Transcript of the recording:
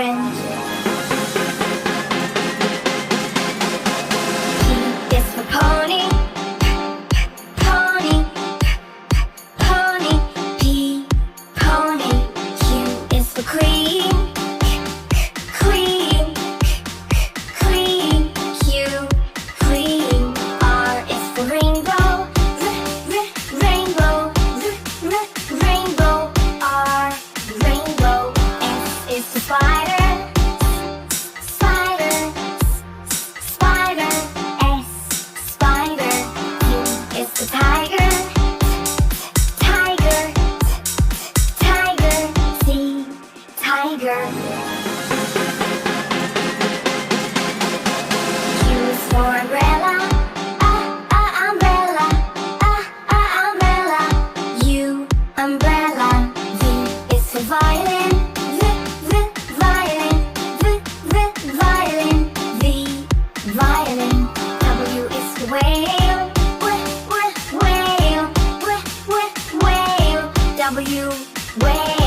friend. P is for pony. Pony. Pony. P. Pony. Q is for queen. Queen. Queen. Q. Queen. R is for rainbow. Rainbow. Rainbow. R. Rainbow. S is for spider. Spider. Spider. S. Spider. T is for tiger. Tiger. Tiger. T. Tiger. U is for umbrella. Umbrella. Umbrella. U. Umbrella. V is for violin. Violin. Violin. V. Violin. W is for whale. Whale. Whale. W. Whale.